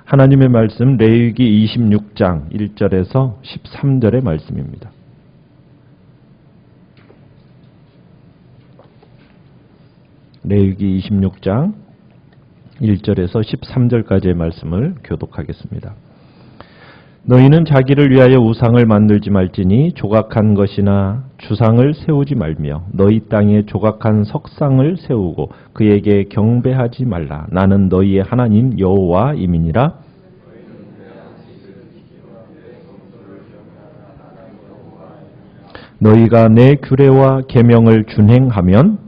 하나님의 말씀 레위기 26장 1절에서 13절의 말씀입니다. 레위기 26장 1절에서 13절까지의 말씀을 교독하겠습니다. 너희는 자기를 위하여 우상을 만들지 말지니 조각한 것이나 주상을 세우지 말며 너희 땅에 조각한 석상을 세우고 그에게 경배하지 말라. 나는 너희의 하나님 여호와임이니라. 너희가 내 규례와 계명을 준행하면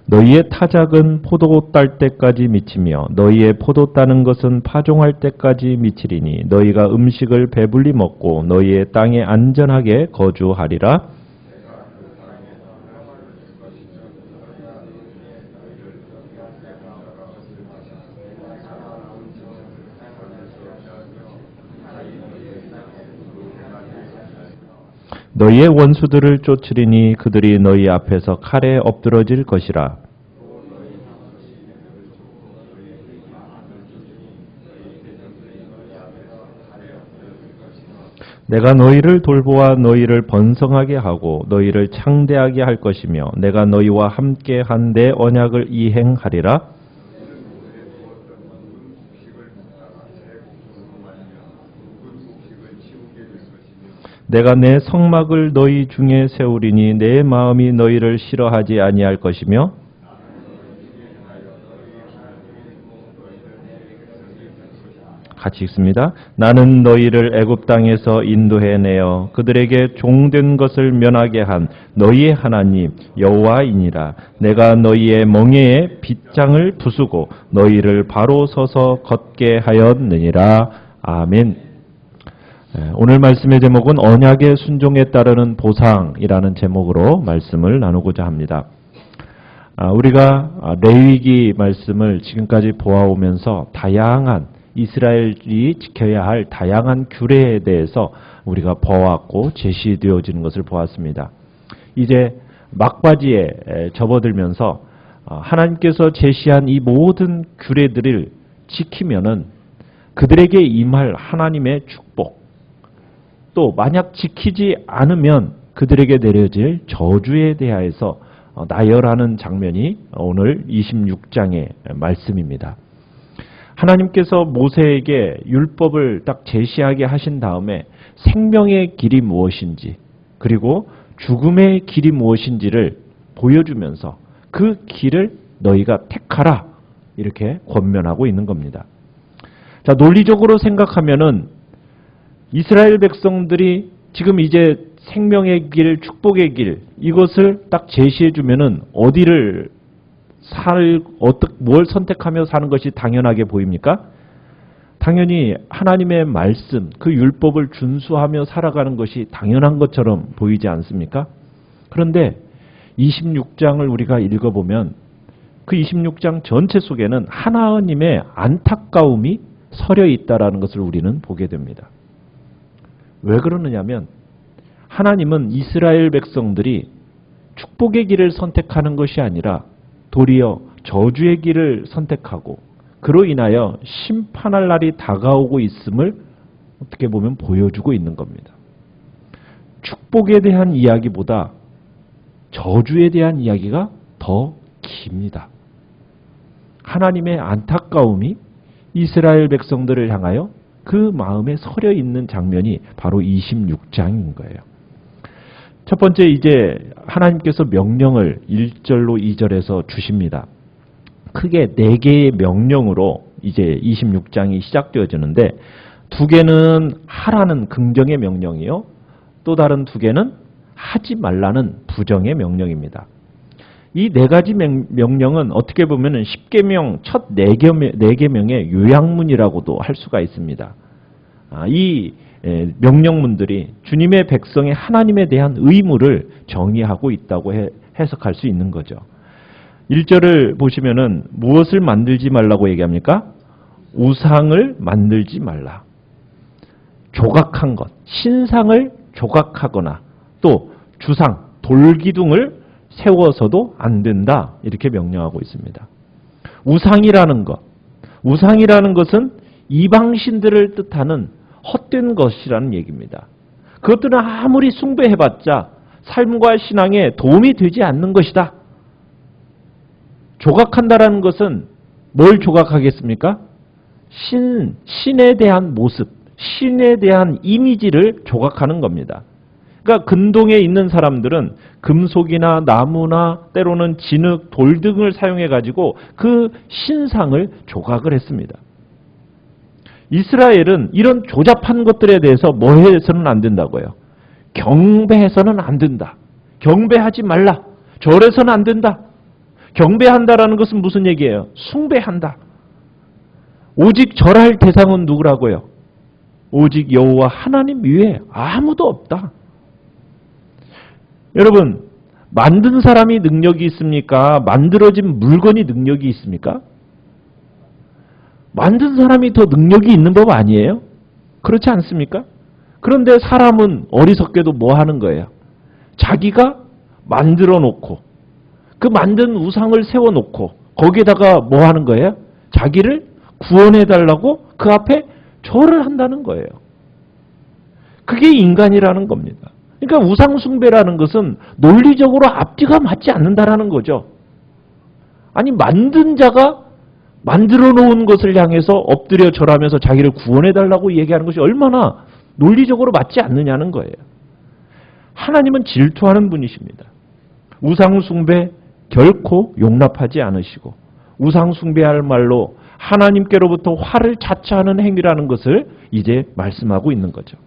너희의 타작은 포도 딸 때까지 미치며 너희의 포도 따는 것은 파종할 때까지 미치리니 너희가 음식을 배불리 먹고 너희의 땅에 안전하게 거주하리라. 너희의 원수들을 쫓으리니 그들이 너희 앞에서 칼에 엎드러질 것이라. 내가 너희를 돌보아 너희를 번성하게 하고 너희를 창대하게 할 것이며 내가 너희와 함께 한 내 언약을 이행하리라. 내가 내 성막을 너희 중에 세우리니 내 마음이 너희를 싫어하지 아니할 것이며 같이 읽습니다. 나는 너희를 애굽 땅에서 인도해내어 그들에게 종된 것을 면하게 한 너희의 하나님 여호와이니라. 내가 너희의 멍에에 빗장을 부수고 너희를 바로 서서 걷게 하였느니라. 아멘. 오늘 말씀의 제목은 언약의 순종에 따르는 보상이라는 제목으로 말씀을 나누고자 합니다. 우리가 레위기 말씀을 지금까지 보아오면서 다양한 이스라엘이 지켜야 할 다양한 규례에 대해서 우리가 보았고 제시되어지는 것을 보았습니다. 이제 막바지에 접어들면서 하나님께서 제시한 이 모든 규례들을 지키면은 그들에게 임할 하나님의 축복, 또 만약 지키지 않으면 그들에게 내려질 저주에 대하여서 나열하는 장면이 오늘 26장의 말씀입니다. 하나님께서 모세에게 율법을 딱 제시하게 하신 다음에 생명의 길이 무엇인지 그리고 죽음의 길이 무엇인지를 보여주면서 그 길을 너희가 택하라 이렇게 권면하고 있는 겁니다. 자, 논리적으로 생각하면은 이스라엘 백성들이 지금 이제 생명의 길, 축복의 길 이것을 딱 제시해 주면은 어디를 뭘 선택하며 사는 것이 당연하게 보입니까? 당연히 하나님의 말씀, 그 율법을 준수하며 살아가는 것이 당연한 것처럼 보이지 않습니까? 그런데 26장을 우리가 읽어보면 그 26장 전체 속에는 하나님의 안타까움이 서려 있다라는 것을 우리는 보게 됩니다. 왜 그러느냐면 하나님은 이스라엘 백성들이 축복의 길을 선택하는 것이 아니라 도리어 저주의 길을 선택하고 그로 인하여 심판할 날이 다가오고 있음을 어떻게 보면 보여주고 있는 겁니다. 축복에 대한 이야기보다 저주에 대한 이야기가 더 깁니다. 하나님의 안타까움이 이스라엘 백성들을 향하여 그 마음에 서려 있는 장면이 바로 26장인 거예요. 첫 번째 이제 하나님께서 명령을 1절로 2절에서 주십니다. 크게 4개의 명령으로 이제 26장이 시작되어지는데 2개는 하라는 긍정의 명령이요. 또 다른 2개는 하지 말라는 부정의 명령입니다. 이 4가지 명령은 어떻게 보면 10계명 첫 4계명의 요약문이라고도 할 수가 있습니다. 이 명령문들이 주님의 백성의 하나님에 대한 의무를 정의하고 있다고 해석할 수 있는 거죠. 1절을 보시면은 무엇을 만들지 말라고 얘기합니까? 우상을 만들지 말라. 조각한 것, 신상을 조각하거나 또 주상, 돌기둥을 세워서도 안 된다. 이렇게 명령하고 있습니다. 우상이라는 것은 이방신들을 뜻하는 헛된 것이라는 얘기입니다. 그것들은 아무리 숭배해봤자 삶과 신앙에 도움이 되지 않는 것이다. 조각한다라는 것은 뭘 조각하겠습니까? 신에 대한 모습, 신에 대한 이미지를 조각하는 겁니다. 그러니까 근동에 있는 사람들은 금속이나 나무나 때로는 진흙, 돌 등을 사용해가지고 그 신상을 조각을 했습니다. 이스라엘은 이런 조잡한 것들에 대해서 뭐 해서는 안 된다고요? 경배해서는 안 된다. 경배하지 말라. 절해서는 안 된다. 경배한다라는 것은 무슨 얘기예요? 숭배한다. 오직 절할 대상은 누구라고요? 오직 여호와 하나님 외에 아무도 없다. 여러분, 만든 사람이 능력이 있습니까? 만들어진 물건이 능력이 있습니까? 만든 사람이 더 능력이 있는 법 아니에요? 그렇지 않습니까? 그런데 사람은 어리석게도 뭐 하는 거예요? 자기가 만들어 놓고 그 만든 우상을 세워 놓고 거기에다가 뭐 하는 거예요? 자기를 구원해 달라고 그 앞에 절을 한다는 거예요. 그게 인간이라는 겁니다. 그러니까 우상 숭배라는 것은 논리적으로 앞뒤가 맞지 않는다라는 거죠. 아니 만든 자가 만들어 놓은 것을 향해서 엎드려 절하면서 자기를 구원해 달라고 얘기하는 것이 얼마나 논리적으로 맞지 않느냐는 거예요. 하나님은 질투하는 분이십니다. 우상 숭배 결코 용납하지 않으시고 우상 숭배할 말로 하나님께로부터 화를 자초하는 행위라는 것을 이제 말씀하고 있는 거죠.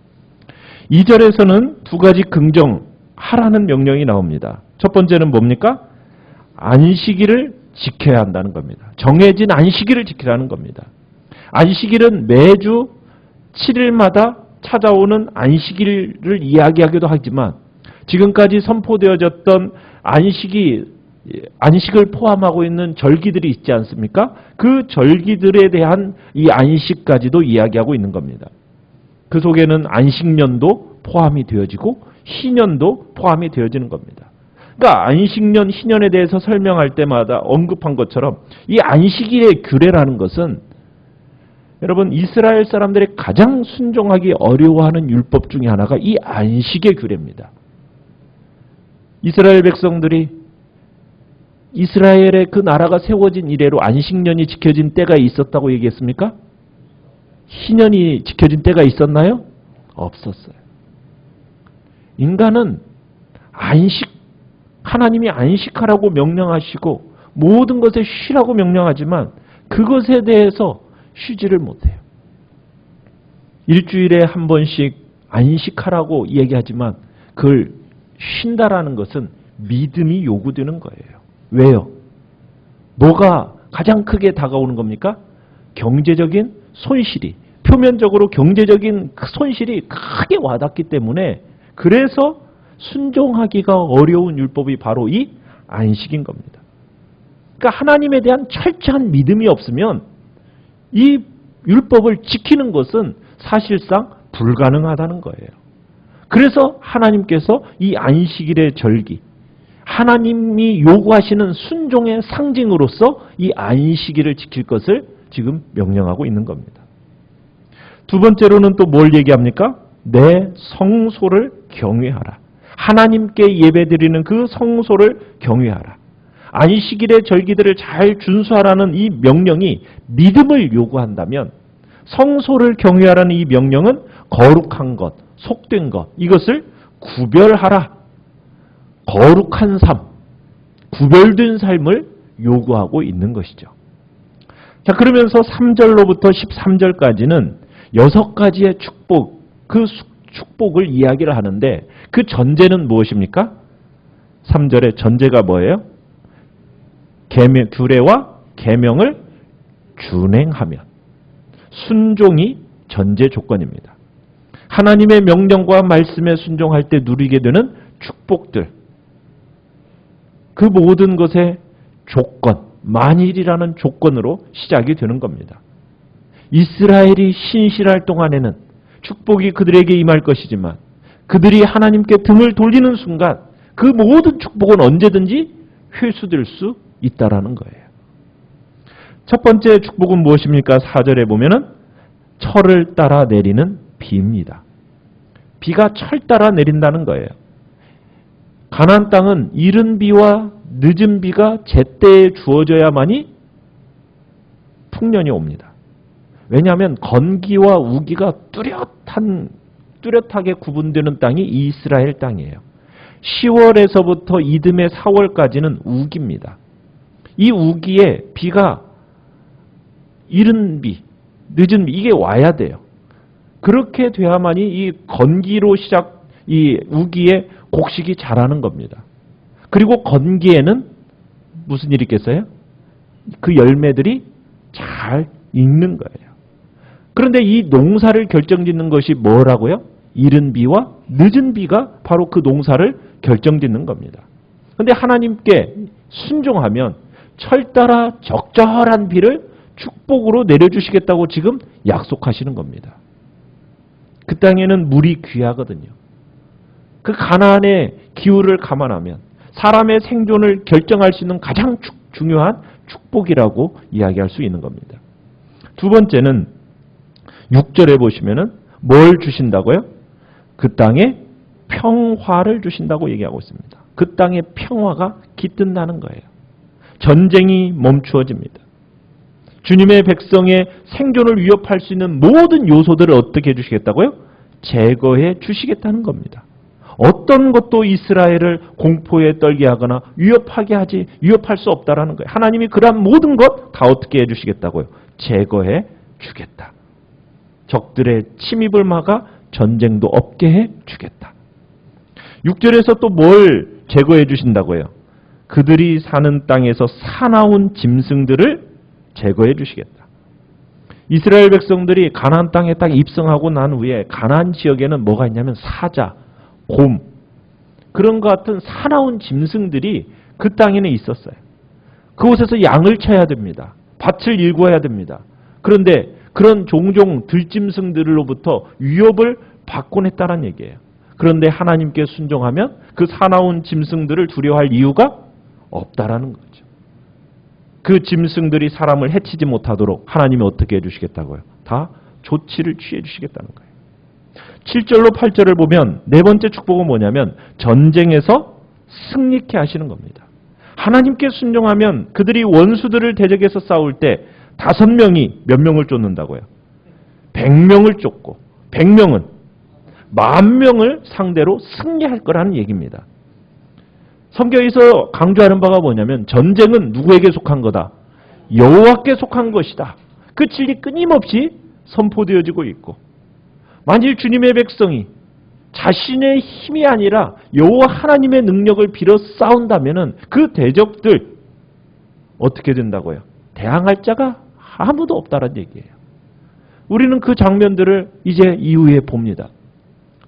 2절에서는 두 가지 긍정하라는 명령이 나옵니다. 첫 번째는 뭡니까? 안식일을 지켜야 한다는 겁니다. 정해진 안식일을 지키라는 겁니다. 안식일은 매주 7일마다 찾아오는 안식일을 이야기하기도 하지만 지금까지 선포되어졌던 안식을 포함하고 있는 절기들이 있지 않습니까? 그 절기들에 대한 이 안식까지도 이야기하고 있는 겁니다. 그 속에는 안식년도 포함이 되어지고 희년도 포함이 되어지는 겁니다. 그러니까 안식년, 희년에 대해서 설명할 때마다 언급한 것처럼 이 안식일의 규례라는 것은 여러분 이스라엘 사람들이 가장 순종하기 어려워하는 율법 중에 하나가 이 안식의 규례입니다. 이스라엘 백성들이 이스라엘의 그 나라가 세워진 이래로 안식년이 지켜진 때가 있었다고 얘기했습니까? 희년이 지켜진 때가 있었나요? 없었어요. 인간은 하나님이 안식하라고 명령하시고 모든 것에 쉬라고 명령하지만 그것에 대해서 쉬지를 못해요. 일주일에 한 번씩 안식하라고 얘기하지만 그걸 쉰다라는 것은 믿음이 요구되는 거예요. 왜요? 뭐가 가장 크게 다가오는 겁니까? 경제적인 손실이, 표면적으로 경제적인 손실이 크게 와닿기 때문에 그래서 순종하기가 어려운 율법이 바로 이 안식인 겁니다. 그러니까 하나님에 대한 철저한 믿음이 없으면 이 율법을 지키는 것은 사실상 불가능하다는 거예요. 그래서 하나님께서 이 안식일의 절기, 하나님이 요구하시는 순종의 상징으로서 이 안식일을 지킬 것을 지금 명령하고 있는 겁니다. 두 번째로는 또 뭘 얘기합니까? 내 성소를 경외하라. 하나님께 예배드리는 그 성소를 경외하라. 안식일의 절기들을 잘 준수하라는 이 명령이 믿음을 요구한다면 성소를 경외하라는 이 명령은 거룩한 것, 속된 것, 이것을 구별하라. 거룩한 삶, 구별된 삶을 요구하고 있는 것이죠. 자, 그러면서 3절로부터 13절까지는 6가지의 축복, 그 축복을 이야기를 하는데 그 전제는 무엇입니까? 3절의 전제가 뭐예요? 규례와 계명을 준행하면, 순종이 전제 조건입니다. 하나님의 명령과 말씀에 순종할 때 누리게 되는 축복들, 그 모든 것의 조건, 만일이라는 조건으로 시작이 되는 겁니다. 이스라엘이 신실할 동안에는 축복이 그들에게 임할 것이지만 그들이 하나님께 등을 돌리는 순간 그 모든 축복은 언제든지 회수될 수 있다라는 거예요. 첫 번째 축복은 무엇입니까? 4절에 보면은 철을 따라 내리는 비입니다. 비가 철 따라 내린다는 거예요. 가나안 땅은 이른 비와 늦은 비가 제때에 주어져야만이 풍년이 옵니다. 왜냐하면 건기와 우기가 뚜렷하게 구분되는 땅이 이스라엘 땅이에요. 10월에서부터 이듬해 4월까지는 우기입니다. 이 우기에 비가 이른 비, 늦은 비 이게 와야 돼요. 그렇게 돼야만이 이 건기로 이 우기에 곡식이 자라는 겁니다. 그리고 건기에는 무슨 일이 있겠어요? 그 열매들이 잘 익는 거예요. 그런데 이 농사를 결정짓는 것이 뭐라고요? 이른 비와 늦은 비가 바로 그 농사를 결정짓는 겁니다. 그런데 하나님께 순종하면 철 따라 적절한 비를 축복으로 내려주시겠다고 지금 약속하시는 겁니다. 그 땅에는 물이 귀하거든요. 그 가나안의 기후를 감안하면 사람의 생존을 결정할 수 있는 가장 중요한 축복이라고 이야기할 수 있는 겁니다. 두 번째는 6절에 보시면은 뭘 주신다고요? 그 땅에 평화를 주신다고 얘기하고 있습니다. 그 땅에 평화가 깃든다는 거예요. 전쟁이 멈추어집니다. 주님의 백성의 생존을 위협할 수 있는 모든 요소들을 어떻게 해주시겠다고요? 제거해 주시겠다는 겁니다. 어떤 것도 이스라엘을 공포에 떨게 하거나 위협할 수 없다라는 거예요. 하나님이 그러한 모든 것 다 어떻게 해주시겠다고요? 제거해 주겠다. 적들의 침입을 막아 전쟁도 없게 해 주겠다. 6절에서 또 뭘 제거해 주신다고요? 그들이 사는 땅에서 사나운 짐승들을 제거해 주시겠다. 이스라엘 백성들이 가나안 땅에 딱 입성하고 난 후에 가나안 지역에는 뭐가 있냐면 사자, 곰 그런 것 같은 사나운 짐승들이 그 땅에는 있었어요. 그곳에서 양을 쳐야 됩니다. 밭을 일구어야 됩니다. 그런데 그런 종종 들짐승들로부터 위협을 받곤 했다는 얘기예요. 그런데 하나님께 순종하면 그 사나운 짐승들을 두려워할 이유가 없다라는 거죠. 그 짐승들이 사람을 해치지 못하도록 하나님이 어떻게 해주시겠다고요? 다 조치를 취해 주시겠다는 거예요. 7절로 8절을 보면 네 번째 축복은 뭐냐면 전쟁에서 승리케 하시는 겁니다. 하나님께 순종하면 그들이 원수들을 대적해서 싸울 때 5명이 몇 명을 쫓는다고요? 100명을 쫓고 100명은 10,000명을 상대로 승리할 거라는 얘기입니다. 성경에서 강조하는 바가 뭐냐면 전쟁은 누구에게 속한 거다? 여호와께 속한 것이다. 그 진리 끊임없이 선포되어지고 있고 만일 주님의 백성이 자신의 힘이 아니라 여호와 하나님의 능력을 빌어 싸운다면 그 대적들 어떻게 된다고요? 대항할 자가 아무도 없다는 얘기예요. 우리는 그 장면들을 이제 이후에 봅니다.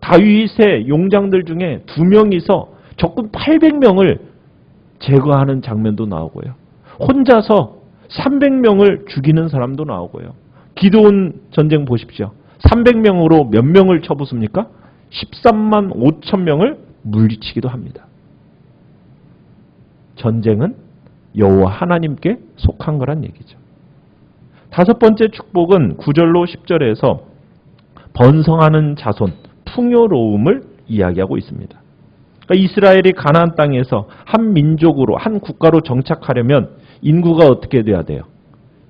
다윗의 용장들 중에 2명이서 적군 800명을 제거하는 장면도 나오고요. 혼자서 300명을 죽이는 사람도 나오고요. 기드온 전쟁 보십시오. 300명으로 몇 명을 쳐부숩니까? 13만 5천 명을 물리치기도 합니다. 전쟁은 여호와 하나님께 속한 거란 얘기죠. 5번째 축복은 9절로 10절에서 번성하는 자손, 풍요로움을 이야기하고 있습니다. 그러니까 이스라엘이 가나안 땅에서 한 민족으로, 한 국가로 정착하려면 인구가 어떻게 돼야 돼요?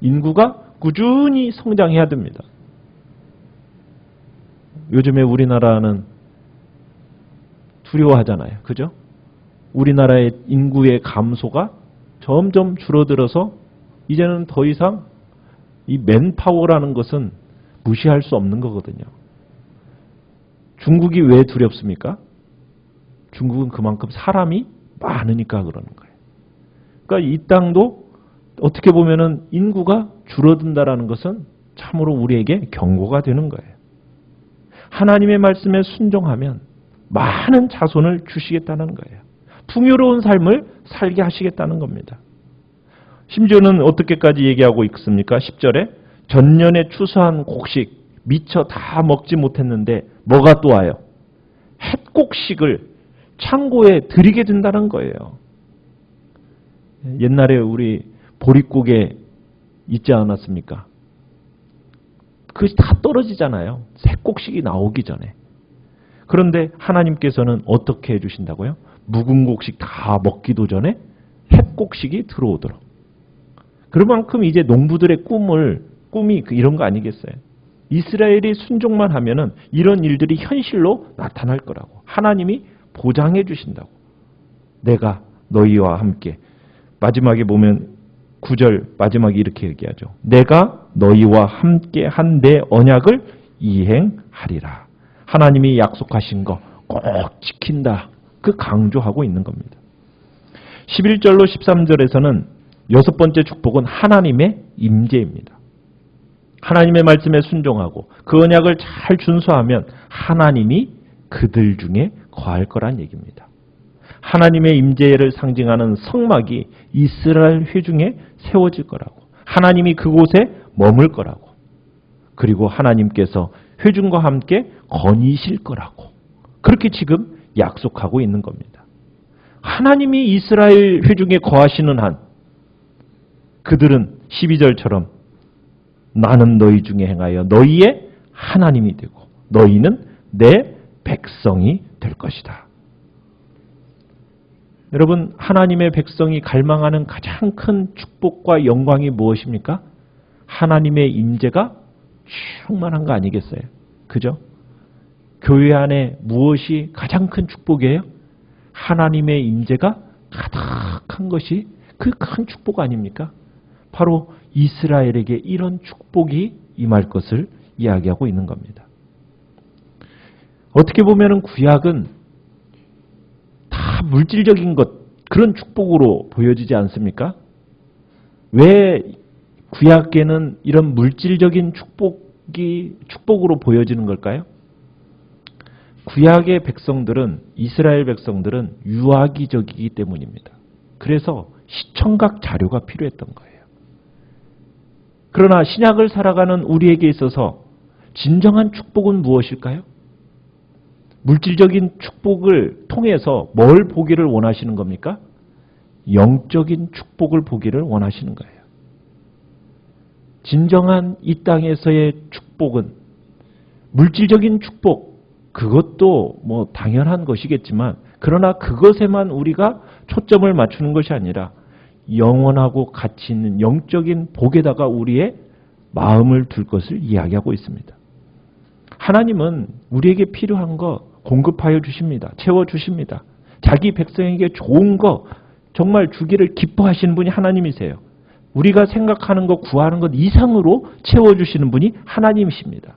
인구가 꾸준히 성장해야 됩니다. 요즘에 우리나라는 두려워하잖아요. 그죠? 우리나라의 인구의 감소가 점점 줄어들어서 이제는 더 이상 이 맨파워라는 것은 무시할 수 없는 거거든요. 중국이 왜 두렵습니까? 중국은 그만큼 사람이 많으니까 그러는 거예요. 그러니까 이 땅도 어떻게 보면은 인구가 줄어든다라는 것은 참으로 우리에게 경고가 되는 거예요. 하나님의 말씀에 순종하면 많은 자손을 주시겠다는 거예요. 풍요로운 삶을 살게 하시겠다는 겁니다. 심지어는 어떻게까지 얘기하고 있습니까? 10절에 전년에 추수한 곡식 미처 다 먹지 못했는데 뭐가 또 와요? 햇곡식을 창고에 들이게 된다는 거예요. 옛날에 우리 보릿고개 있지 않았습니까? 그것이 다 떨어지잖아요. 새곡식이 나오기 전에. 그런데 하나님께서는 어떻게 해주신다고요? 묵은 곡식 다 먹기도 전에 햇곡식이 들어오도록. 그만큼 이제 농부들의 꿈이 이런 거 아니겠어요? 이스라엘이 순종만 하면은 이런 일들이 현실로 나타날 거라고. 하나님이 보장해 주신다고. 내가 너희와 함께. 마지막에 보면 9절 마지막에 이렇게 얘기하죠. 내가 너희와 함께 한 내 언약을 이행하리라. 하나님이 약속하신 거 꼭 지킨다. 그 강조하고 있는 겁니다. 11절로 13절에서는 여섯 번째 축복은 하나님의 임재입니다. 하나님의 말씀에 순종하고 그 언약을 잘 준수하면 하나님이 그들 중에 거할 거란 얘기입니다. 하나님의 임재를 상징하는 성막이 이스라엘 회중에 세워질 거라고. 하나님이 그곳에 머물 거라고. 그리고 하나님께서 회중과 함께 거니실 거라고. 그렇게 지금 약속하고 있는 겁니다. 하나님이 이스라엘 회중에 거하시는 한 그들은 12절처럼 나는 너희 중에 행하여 너희의 하나님이 되고 너희는 내 백성이 될 것이다. 여러분, 하나님의 백성이 갈망하는 가장 큰 축복과 영광이 무엇입니까? 하나님의 임재가 충만한 거 아니겠어요? 그죠? 교회 안에 무엇이 가장 큰 축복이에요? 하나님의 임재가 가득한 것이 그 큰 축복 아닙니까? 바로 이스라엘에게 이런 축복이 임할 것을 이야기하고 있는 겁니다. 어떻게 보면 구약은 다 물질적인 것, 그런 축복으로 보여지지 않습니까? 왜 구약에는 이런 물질적인 축복으로 보여지는 걸까요? 구약의 백성들은, 이스라엘 백성들은 유아기적이기 때문입니다. 그래서 시청각 자료가 필요했던 거예요. 그러나 신약을 살아가는 우리에게 있어서 진정한 축복은 무엇일까요? 물질적인 축복을 통해서 뭘 보기를 원하시는 겁니까? 영적인 축복을 보기를 원하시는 거예요. 진정한 이 땅에서의 축복은 물질적인 축복, 그것도 뭐 당연한 것이겠지만 그러나 그것에만 우리가 초점을 맞추는 것이 아니라 영원하고 가치 있는 영적인 복에다가 우리의 마음을 둘 것을 이야기하고 있습니다. 하나님은 우리에게 필요한 거 공급하여 주십니다. 채워주십니다. 자기 백성에게 좋은 거 정말 주기를 기뻐하시는 분이 하나님이세요. 우리가 생각하는 것, 구하는 것 이상으로 채워주시는 분이 하나님이십니다.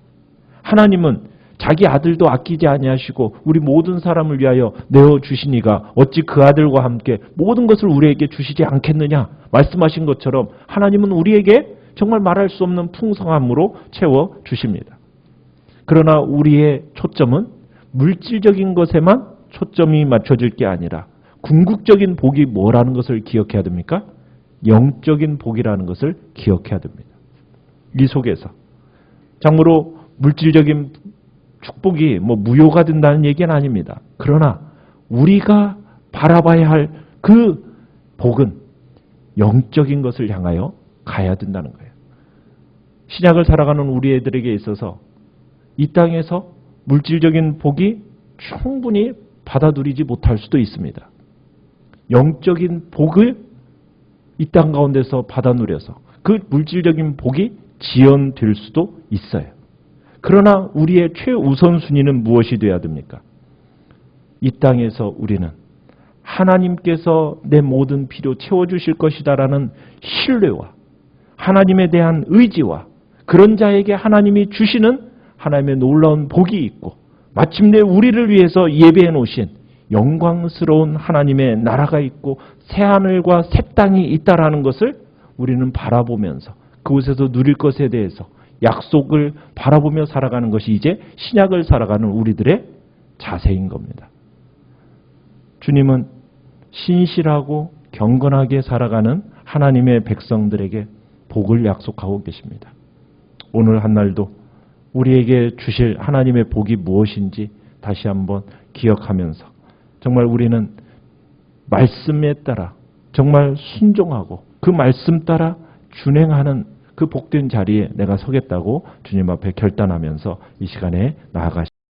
하나님은 자기 아들도 아끼지 아니하시고 우리 모든 사람을 위하여 내어주시니가 어찌 그 아들과 함께 모든 것을 우리에게 주시지 않겠느냐 말씀하신 것처럼 하나님은 우리에게 정말 말할 수 없는 풍성함으로 채워주십니다. 그러나 우리의 초점은 물질적인 것에만 초점이 맞춰질 게 아니라 궁극적인 복이 뭐라는 것을 기억해야 됩니까? 영적인 복이라는 것을 기억해야 됩니다. 이 속에서 참으로 물질적인 축복이 뭐 무효가 된다는 얘기는 아닙니다. 그러나 우리가 바라봐야 할 그 복은 영적인 것을 향하여 가야 된다는 거예요. 신약을 살아가는 우리 애들에게 있어서 이 땅에서 물질적인 복이 충분히 받아들이지 못할 수도 있습니다. 영적인 복을 이 땅 가운데서 받아 누려서 그 물질적인 복이 지연될 수도 있어요. 그러나 우리의 최우선순위는 무엇이 되어야 됩니까? 이 땅에서 우리는 하나님께서 내 모든 필요 채워주실 것이다라는 신뢰와 하나님에 대한 의지와 그런 자에게 하나님이 주시는 하나님의 놀라운 복이 있고 마침내 우리를 위해서 예배해 놓으신 영광스러운 하나님의 나라가 있고 새하늘과 새 땅이 있다라는 것을 우리는 바라보면서 그곳에서 누릴 것에 대해서 약속을 바라보며 살아가는 것이 이제 신약을 살아가는 우리들의 자세인 겁니다. 주님은 신실하고 경건하게 살아가는 하나님의 백성들에게 복을 약속하고 계십니다. 오늘 한 날도 우리에게 주실 하나님의 복이 무엇인지 다시 한번 기억하면서 정말 우리는 말씀에 따라 정말 순종하고 그 말씀 따라 준행하는 그 복된 자리에 내가 서겠다고 주님 앞에 결단하면서 이 시간에 나아가시